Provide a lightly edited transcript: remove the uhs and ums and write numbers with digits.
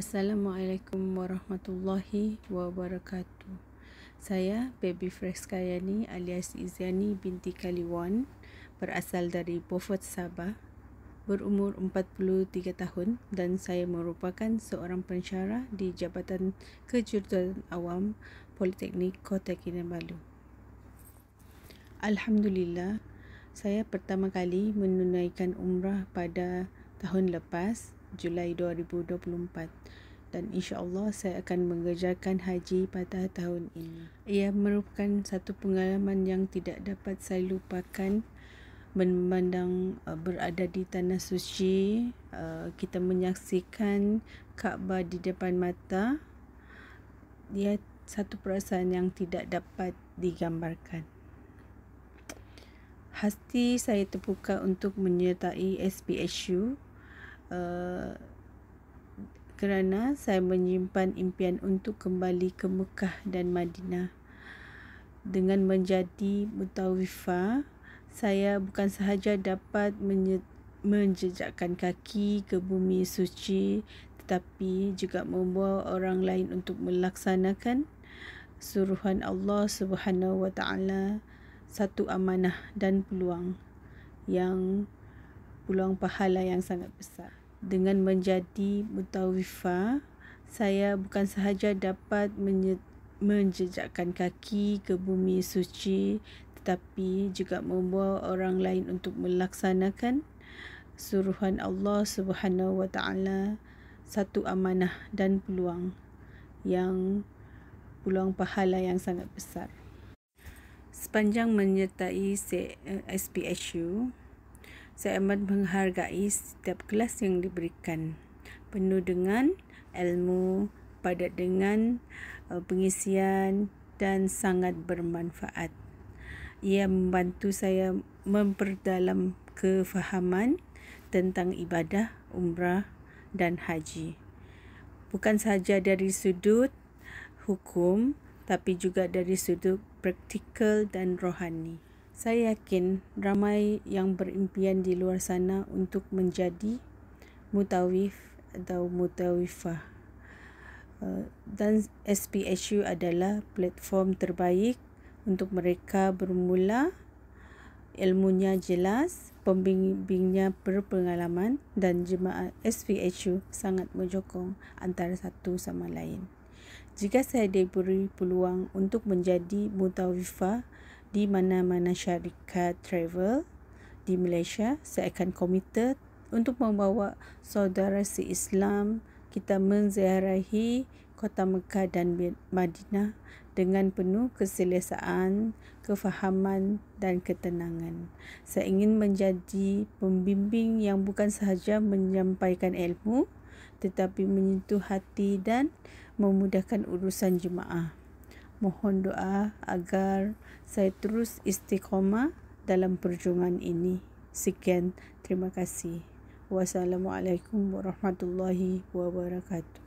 Assalamualaikum warahmatullahi wabarakatuh. Saya Baby Freskayani alias Izyani binti Kaliwan, berasal dari Beaufort, Sabah, berumur 43 tahun dan saya merupakan seorang pensyarah di Jabatan Kejuruteraan Awam Politeknik Kota Kinabalu. Alhamdulillah, saya pertama kali menunaikan umrah pada tahun lepas, Julai 2024, dan insya-Allah saya akan mengerjakan haji pada tahun ini. Ia merupakan satu pengalaman yang tidak dapat saya lupakan, memandang berada di tanah suci, kita menyaksikan Kaabah di depan mata. Dia satu perasaan yang tidak dapat digambarkan. Hati saya terbuka untuk menyertai SPSU kerana saya menyimpan impian untuk kembali ke Mekah dan Madinah. Dengan menjadi mutawifah, saya bukan sahaja dapat menjejakkan kaki ke bumi suci, tetapi juga membawa orang lain untuk melaksanakan suruhan Allah Subhanahu wa Ta'ala, satu amanah dan peluang pahala yang sangat besar. Dengan menjadi mutawifah, saya bukan sahaja dapat menjejakkan kaki ke bumi suci, tetapi juga membawa orang lain untuk melaksanakan suruhan Allah Subhanahu wa Ta'ala, satu amanah dan peluang pahala yang sangat besar. Sepanjang menyertai SPSU, saya amat menghargai setiap kelas yang diberikan, penuh dengan ilmu, padat dengan pengisian dan sangat bermanfaat. Ia membantu saya memperdalam kefahaman tentang ibadah, umrah dan haji. Bukan sahaja dari sudut hukum, tapi juga dari sudut praktikal dan rohani. Saya yakin ramai yang berimpian di luar sana untuk menjadi mutawif atau mutawifah. Dan SPSU adalah platform terbaik untuk mereka bermula. Ilmunya jelas, pembimbingnya berpengalaman dan jemaah SPSU sangat menyokong antara satu sama lain. Jika saya diberi peluang untuk menjadi mutawifah di mana-mana syarikat travel di Malaysia, saya akan komited untuk membawa saudara se-Islam kita menziarahi kota Mekah dan Madinah dengan penuh keselesaan, kefahaman dan ketenangan. Saya ingin menjadi pembimbing yang bukan sahaja menyampaikan ilmu, tetapi menyentuh hati dan memudahkan urusan jemaah. Mohon doa agar saya terus istiqamah dalam perjuangan ini. Sekian, terima kasih. Wassalamualaikum warahmatullahi wabarakatuh.